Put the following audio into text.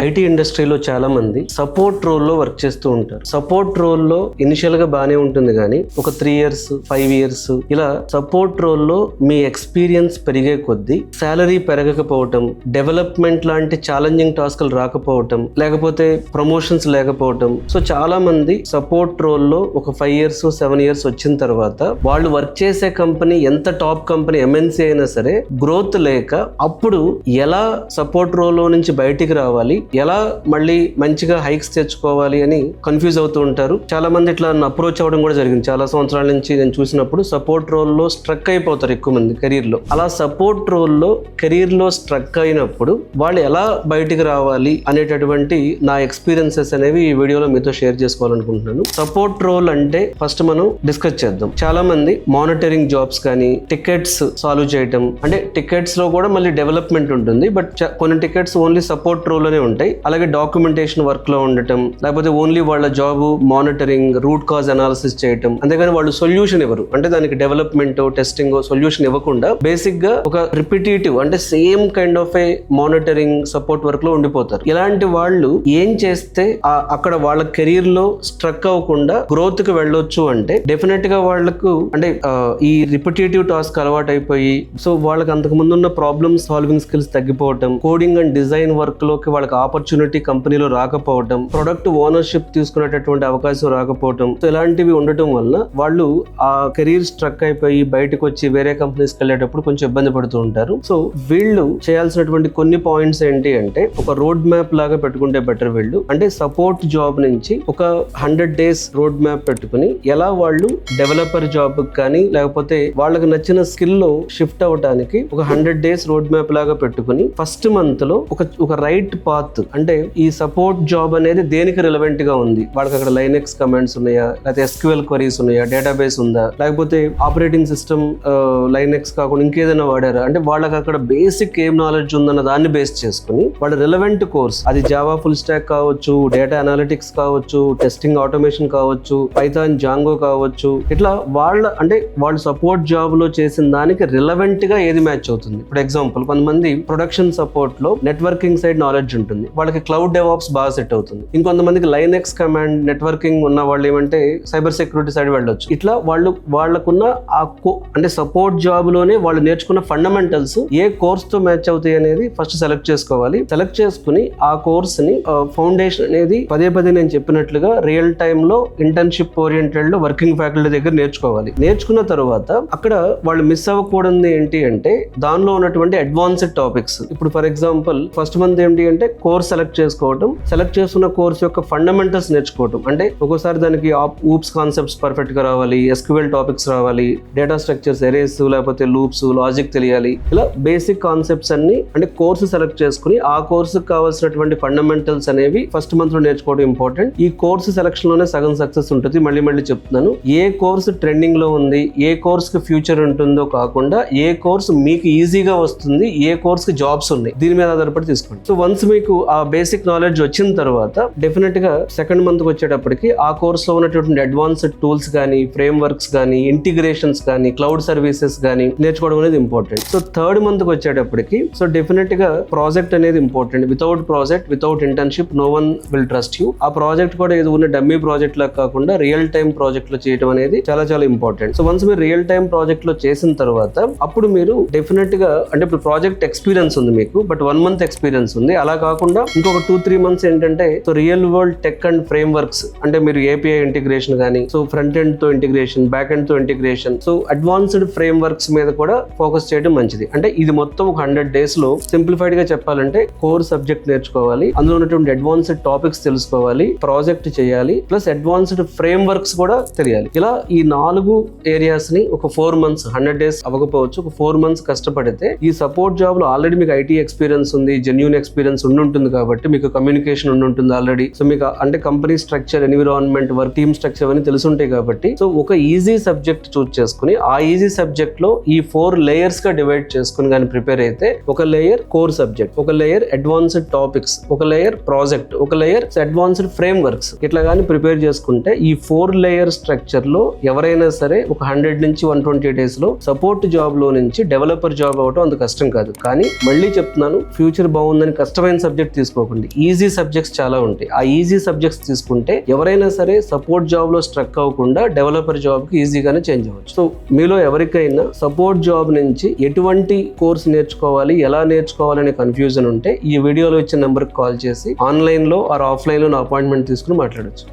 IT ఇండస్ట్రీలో చాలా మంది సపోర్ట్ రోల్లో వర్క్ చేస్తూ ఉంటారు. సపోర్ట్ రోల్లో ఇనిషియల్ గా బానే ఉంటుంది కానీ ఒక 3 years 5 years ఇలా సపోర్ట్ రోల్లో మీ ఎక్స్పీరియన్స్ పెరిగే కొద్దీ శాలరీ పెరగకపోవటం, డెవలప్మెంట్ లాంటి ఛాలెంజింగ్ టాస్క్లు రాకపోవటం, లేకపోతే ప్రమోషన్స్ లేకపోవటం. సో చాలా మంది సపోర్ట్ రోల్లో ఒక 5 years 7 years వచ్చిన తర్వాత వాళ్ళు వర్క్ చేసే కంపెనీ ఎంత టాప్ కంపెనీ ఎంఎన్సీ అయినా సరే గ్రోత్ లేక అప్పుడు ఎలా సపోర్ట్ రోల్లో నుంచి బయటికి రావాలి, ఎలా మళ్ళీ మంచిగా హైక్స్ తెచ్చుకోవాలి అని కన్ఫ్యూజ్ అవుతూ ఉంటారు. చాలా మంది ఇట్లా అప్రోచ్ అవ్వడం కూడా జరిగింది. చాలా సంవత్సరాల నుంచి నేను చూసినప్పుడు సపోర్ట్ రోల్లో స్ట్రక్ అయిపోతారు ఎక్కువ మంది కెరీర్ లో. అలా సపోర్ట్ రోల్లో కెరీర్ లో స్ట్రక్ అయినప్పుడు వాళ్ళు ఎలా బయటికి రావాలి అనేటటువంటి నా ఎక్స్పీరియన్సెస్ అనేవి ఈ వీడియోలో మీతో షేర్ చేసుకోవాలనుకుంటున్నాను. సపోర్ట్ రోల్ అంటే ఫస్ట్ మనం డిస్కస్ చేద్దాం. చాలా మంది మానిటరింగ్ జాబ్స్ కానీ, టికెట్స్ సాల్వ్ చేయటం, అంటే టికెట్స్ లో కూడా మళ్ళీ డెవలప్మెంట్ ఉంటుంది, బట్ కొన్ని టికెట్స్ ఓన్లీ సపోర్ట్ రోల్లోనే ఉంటాయి. అలాగే డాక్యుమెంటేషన్ వర్క్ లో ఉండటం, లేకపోతే ఓన్లీ వాళ్ళ job monitoring, root cause analysis చేయటం, అంతేగాని వాళ్ళు సొల్యూషన్ ఇవ్వరు. అంటే దానికి డెవలప్మెంట్, టెస్టింగ్, సొల్యూషన్ ఇవ్వకుండా బేసిక్ గా ఒక రిపిటేటివ్ అంటే same kind of A monitoring support work లో ఉండిపోతారు. ఇలాంటి వాళ్ళు ఏం చేస్తే అక్కడ వాళ్ళ కెరీర్ లో స్ట్రక్ అవ్వకుండా గ్రోత్ కి వెళ్ళొచ్చు అంటే డెఫినెట్ గా వాళ్ళకు అంటే ఈ రిపిటేటివ్ టాస్క్ అలవాటు అయిపోయి, సో వాళ్ళకి అంతకు ముందున్న ప్రాబ్లమ్ సాల్వింగ్ స్కిల్స్ తగ్గిపోవటం, కోడింగ్ అండ్ డిజైన్ వర్క్ లోకి వాళ్ళకి ఆపర్చునిటీ కంపెనీలో రాకపోవటం, ప్రొడక్ట్ ఓనర్షిప్ తీసుకునేటటువంటి అవకాశం రాకపోవటం, సో ఇలాంటివి ఉండటం వల్ల వాళ్ళు ఆ కెరీర్ స్ట్రక్ అయిపోయి బయటకు వచ్చి వేరే కంపెనీస్కి వెళ్ళేటప్పుడు కొంచెం ఇబ్బంది పడుతూ ఉంటారు. సో వీళ్ళు చేయాల్సినటువంటి కొన్ని పాయింట్స్ ఏంటి అంటే ఒక రోడ్ మ్యాప్ లాగా పెట్టుకుంటే బెటర్. వీళ్ళు అంటే సపోర్ట్ జాబ్ నుంచి ఒక 100 days రోడ్ మ్యాప్ పెట్టుకుని ఎలా వాళ్ళు డెవలపర్ జాబ్ కానీ లేకపోతే వాళ్ళకి నచ్చిన స్కిల్ లో షిఫ్ట్ అవ్వడానికి ఒక 100 days రోడ్ మ్యాప్ లాగా పెట్టుకుని ఫస్ట్ మంత్ లో ఒక రైట్ పాత్, అంటే ఈ సపోర్ట్ జాబ్ అనేది దేనికి రిలవెంట్ గా ఉంది, వాళ్ళకి అక్కడ లైనెక్స్ కమాండ్స్ ఉన్నాయా, లేకపోతే SQL క్వరీస్ ఉన్నాయా, డేటాబేస్ ఉందా, లేకపోతే ఆపరేటింగ్ సిస్టమ్ లైనెక్స్ కాకుండా ఇంకేదైనా వాడారా, అంటే వాళ్ళకి అక్కడ బేసిక్ ఏం నాలెడ్జ్ ఉందన్న దాన్ని బేస్ చేసుకుని వాళ్ళ రిలవెంట్ కోర్స్, అది జావా ఫుల్ స్టాక్ కావచ్చు, డేటా అనాలిటిక్స్ కావచ్చు, టెస్టింగ్ ఆటోమేషన్ కావచ్చు, పైథాన్ జాంగో కావచ్చు, ఇట్లా వాళ్ళు సపోర్ట్ జాబ్ లో చేసిన దానికి రిలవెంట్ గా ఏది మ్యాచ్ అవుతుంది. ఇప్పుడు ఎగ్జాంపుల్ కొంతమంది ప్రొడక్షన్ సపోర్ట్ లో నెట్వర్కింగ్ సైడ్ నాలెడ్జ్ ఉంటుంది, వాళ్ళకి క్లౌడ్ డెవాప్స్ బాగా సెట్ అవుతుంది. ఇంకొంతమందికి లైనెక్స్ కమాండ్ నెట్వర్కింగ్ ఉన్న వాళ్ళు ఏమంటే సైబర్ సెక్యూరిటీ సైడ్ వెళ్ళొచ్చు. ఇట్లా వాళ్ళకున్న అంటే సపోర్ట్ జాబ్ లోనే వాళ్ళు నేర్చుకున్న ఫండమెంటల్స్ ఏ కోర్స్ తో మ్యాచ్ అవుతాయి అనేది ఫస్ట్ సెలెక్ట్ చేసుకోవాలి. సెలెక్ట్ చేసుకుని ఆ కోర్స్ ని ఫౌండేషన్ అనేది పదే నేను చెప్పినట్లుగా రియల్ టైమ్ లో ఇంటర్న్షిప్ ఓరియంటెడ్ లో వర్కింగ్ ఫ్యాకల్టీ దగ్గర నేర్చుకోవాలి. నేర్చుకున్న తర్వాత అక్కడ వాళ్ళు మిస్ అవ్వకూడదు ఏంటి అంటే దానిలో ఉన్నటువంటి అడ్వాన్స్డ్ టాపిక్స్. ఇప్పుడు ఫర్ ఎగ్జాంపుల్ ఫస్ట్ మంత్ ఏంటి అంటే కోర్స్ సెలెక్ట్ చేసుకోవటం, సెలెక్ట్ చేసుకున్న కోర్స్ యొక్క ఫండమెంటల్స్ నేర్చుకోవటం, అంటే ఒక్కోసారి దానికి ఊప్స్ కాన్సెప్ట్స్ పర్ఫెక్ట్ గా రావాలి, SQL టాపిక్స్ రావాలి, డేటా స్ట్రక్చర్స్, ఎరేస్ లేకపోతే లూప్స్, లాజిక్ తెలియాలి. ఇలా బేసిక్ కాన్సెప్ట్స్ అన్ని అంటే కోర్సు సెలెక్ట్ చేసుకుని ఆ కోర్సుకు కావాల్సినటువంటి ఫండమెంటల్స్ అనేవి ఫస్ట్ మంత్ లో నేర్చుకోవడం ఇంపార్టెంట్. ఈ కోర్సు సెలక్షన్ లోనే సగం సక్సెస్ ఉంటుంది. మళ్ళీ చెప్తున్నాను, ఏ కోర్సు ట్రెండింగ్ లో ఉంది, ఏ కోర్స్ కి ఫ్యూచర్ ఉంటుందో కాకుండా ఏ కోర్సు మీకు ఈజీగా వస్తుంది, ఏ కోర్స్ కి జాబ్స్ ఉన్నాయి, దీని మీద ఆధారపడి తీసుకోండి. సో వన్స్ మీకు ఆ బేసిక్ నాలెడ్జ్ వచ్చిన తర్వాత డెఫినెట్ గా సెకండ్ మంత్ కి వచ్చేటప్పటికి ఆ కోర్స్ లో ఉన్నటువంటి అడ్వాన్స్డ్ టూల్స్ కానీ, ఫ్రేమ్ వర్క్స్ కానీ, ఇంటిగ్రేషన్స్ కానీ, క్లౌడ్ సర్వీసెస్ కానీ నేర్చుకోవడం అనేది ఇంపార్టెంట్. సో థర్డ్ మంత్ కి వచ్చేటప్పటికి సో డెఫినెట్ గా ప్రాజెక్ట్ అనేది important. Without project, without internship no one will trust you. ఆ ప్రాజెక్ట్ కూడా ఏదో ఉన్న డమ్మీ ప్రాజెక్ట్ లా కాకుండా రియల్ టైమ్ ప్రాజెక్ట్ లో చేయడం అనేది చాలా ఇంపార్టెంట్. సో వన్స్ మీరు రియల్ టైమ్ ప్రాజెక్ట్ లో చేసిన తర్వాత అప్పుడు మీరు డెఫినెట్ గా అంటే ఇప్పుడు ప్రాజెక్ట్ ఎక్స్పీరియన్స్ ఉంది మీకు, బట్ 1 month ఎక్స్పీరియన్స్ ఉంది. అలా కాకుండా ఇంకొక 2-3 months ఏంటంటే so real world tech and frame works, అంటే మీరు API ఇంటిగ్రేషన్ కానీ, సో ఫ్రంట్ ఎండ్ తో ఇంటిగ్రేషన్, బ్యాక్ ఎండ్ తో integration, so advanced frame works మీద కూడా ఫోకస్ చేయడం మంచిది. అంటే ఇది మొత్తం ఒక 100 days లో సింప్లిఫైడ్ గా చెప్పాలంటే కోర్ సబ్జెక్ట్ నేర్చుకోవాలి, అందులో ఉన్నటువంటి అడ్వాన్స్డ్ టాపిక్స్ తెలుసుకోవాలి, ప్రాజెక్ట్ చేయాలి, ప్లస్ అడ్వాన్స్డ్ ఫ్రేమ్ వర్క్స్ కూడా తెలియాలి. ఇలా ఈ 4 ఏరియాస్ ని ఒక 4 months, 100 days అవ్వకపోవచ్చు, ఒక 4 months కష్టపడితే ఈ సపోర్ట్ జాబ్ లో ఆల్రెడీ మీకు IT ఎక్స్పీరియన్స్ ఉంది, జెన్యూన్ ఎక్స్పీరియన్స్ ఉండుంటుంది కాబట్టి మీకు కమ్యూనికేషన్ ఉండుంటుంది ఆల్రెడీ. సో మీకు అంటే company structure, environment, work team structure అవన్నీ తెలుసుంటాయి కాబట్టి సో ఒక ఈజీ సబ్జెక్ట్ చూస్ చేసుకుని ఆ ఈజీ సబ్జెక్ట్ లో ఈ 4 layers గా డివైడ్ చేసుకుని కానీ ప్రిపేర్ అయితే ఒక లేయర్ కోర్ సబ్జెక్ట్, ఒక లేయర్ అడ్వాన్స్డ్ టాపిక్స్, ఒక లేయర్ ప్రాజెక్ట్, ఒక లేయర్ అడ్వాన్స్డ్ ఫ్రేమ్ వర్క్స్, ఇట్లా కానీ ప్రిపేర్ చేసుకుంటే ఈ 4 layer స్ట్రక్చర్ లో ఎవరైనా సరే ఒక 100 నుంచి 120 days లో సపోర్ట్ జాబ్ లో నుంచి డెవలపర్ జాబ్ అవడం అంత కష్టం కాదు. కానీ మళ్ళీ చెప్తున్నాను, ఫ్యూచర్ బాగుందని కష్టమైన సబ్జెక్ట్ సబ్జెక్ట్ తీసుకోకండి. ఈజీ సబ్జెక్ట్స్ చాలా ఉంటాయి. ఆ ఈజీ సబ్జెక్ట్స్ తీసుకుంటే ఎవరైనా సరే సపోర్ట్ జాబ్ లో స్ట్రక్ అవ్వకుండా డెవలపర్ జాబ్ కి ఈజీగానే చేంజ్ అవ్వచ్చు. సో మీలో ఎవరికైనా సపోర్ట్ జాబ్ నుంచి ఎటువంటి కోర్స్ నేర్చుకోవాలి, ఎలా నేర్చుకోవాలనే కన్ఫ్యూజన్ ఉంటే ఈ వీడియోలో ఇచ్చిన నెంబర్కి కాల్ చేసి ఆన్లైన్ లో ఆర్ ఆఫ్లైన్ లో అపాయింట్మెంట్ తీసుకుని మాట్లాడొచ్చు.